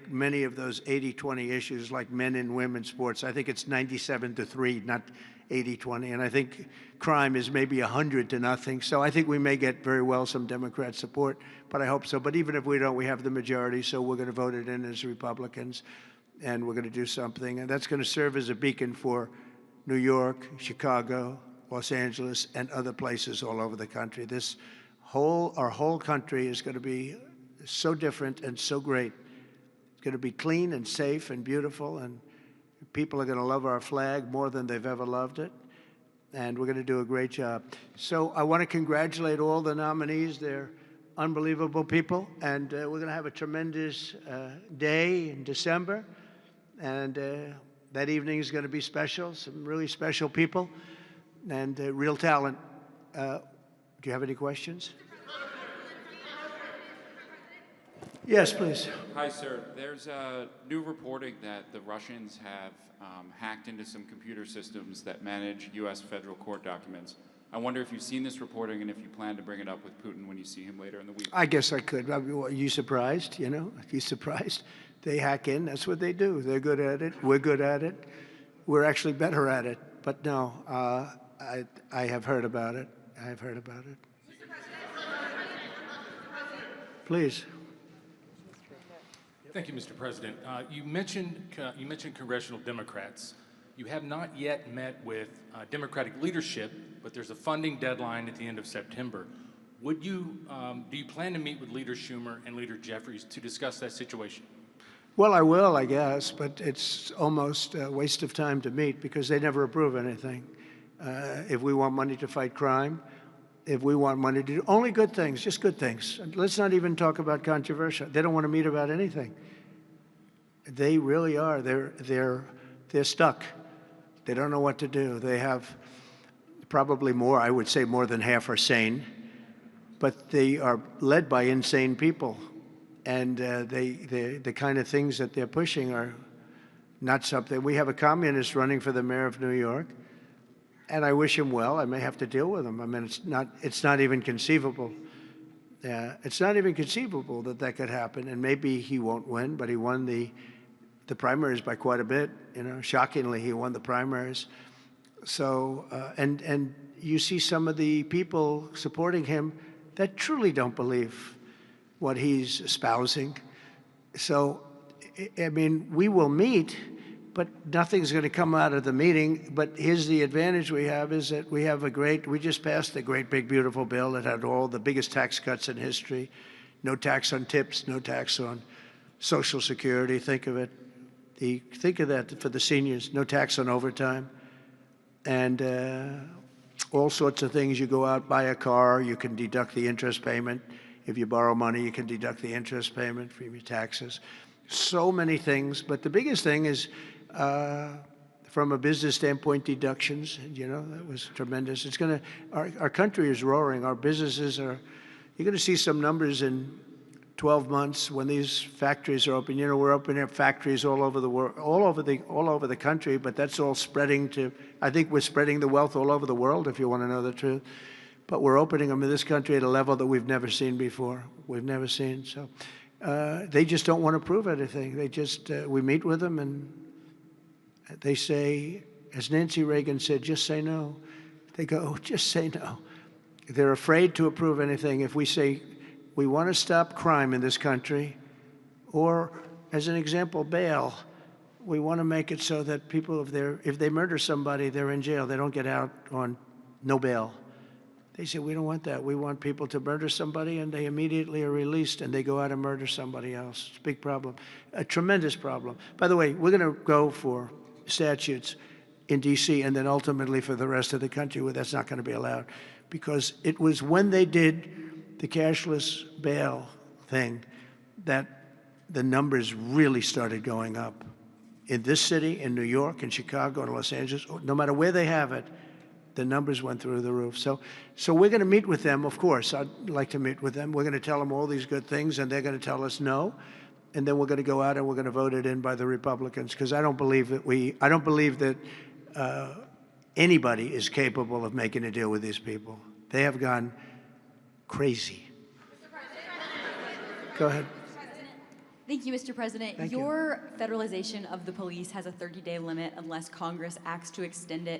Many of those 80-20 issues, like men and women's sports, I think it's 97-3, not 80-20. And I think crime is maybe 100-0. So I think we may get very well some Democrat support, but I hope so. But even if we don't, we have the majority, so we're going to vote it in as Republicans, and we're going to do something. And that's going to serve as a beacon for New York, Chicago, Los Angeles, and other places all over the country. Our whole country is going to be so different and so great. It's going to be clean and safe and beautiful, and people are going to love our flag more than they've ever loved it, and we're going to do a great job. So I want to congratulate all the nominees. They're unbelievable people, and we're going to have a tremendous day in December, and that evening is going to be special, some really special people, and real talent. Do you have any questions? Yes, please. Hi, sir. There's new reporting that the Russians have hacked into some computer systems that manage U.S. federal court documents. I wonder if you've seen this reporting and if you plan to bring it up with Putin when you see him later in the week. I guess I could. Are you surprised? You know, are you surprised? They hack in. That's what they do. They're good at it. We're good at it. We're actually better at it. But no, I have heard about it. I have heard about it. Please. Thank you, Mr. President. You mentioned congressional Democrats. You have not yet met with Democratic leadership, but there's a funding deadline at the end of September. Do you plan to meet with Leader Schumer and Leader Jeffries to discuss that situation? Well, I will, I guess, but it's almost a waste of time to meet because they never approve anything. If we want money to fight crime, if we want money to do only good things, just good things. Let's not even talk about controversial. They don't want to meet about anything. They really are. They're stuck. They don't know what to do. They have probably more, I would say more than half are sane, but they are led by insane people. And the kind of things that they're pushing are not something. We have a communist running for the mayor of New York, and I wish him well. I may have to deal with him. I mean, it's not even conceivable. It's not even conceivable that could happen. And maybe he won't win, but he won the primaries by quite a bit. You know, shockingly, he won the primaries. So, and you see some of the people supporting him that truly don't believe what he's espousing. So, I mean, we will meet, but nothing's going to come out of the meeting. But here's the advantage we have is that we just passed a great, big, beautiful bill that had all the biggest tax cuts in history. No tax on tips, no tax on Social Security. Think of it. Think of that for the seniors. No tax on overtime. And all sorts of things. You go out, buy a car, you can deduct the interest payment. If you borrow money, you can deduct the interest payment from your taxes. So many things. But the biggest thing is, from a business standpoint, deductions. You know, that was tremendous. It's going to, our country is roaring. Our businesses are, you're going to see some numbers in 12 months when these factories are open. You know, we're opening up factories all over the world, all over the country, but that's all spreading to, I think we're spreading the wealth all over the world, if you want to know the truth. But we're opening them in this country at a level that we've never seen before. We've never seen. So they just don't want to prove anything. They just, we meet with them and they say, as Nancy Reagan said, just say no. They go, just say no. They're afraid to approve anything. If we say, we want to stop crime in this country, or as an example, bail, we want to make it so that people, if they murder somebody, they're in jail. They don't get out on no bail. They say, we don't want that. We want people to murder somebody and they immediately are released and they go out and murder somebody else. It's a big problem, a tremendous problem. By the way, we're going to go for statutes in D.C. and then ultimately for the rest of the country where that's not going to be allowed. Because it was when they did the cashless bail thing that the numbers really started going up. In this city, in New York, in Chicago, in Los Angeles, no matter where they have it, the numbers went through the roof. So we're going to meet with them, of course. I'd like to meet with them. We're going to tell them all these good things, and they're going to tell us no. And then we're going to go out and we're going to vote it in by the Republicans, because I don't believe that anybody is capable of making a deal with these people. They have gone crazy. Go ahead. Thank you, Mr. President. Thank you. Your federalization of the police has a 30-day limit unless Congress acts to extend it.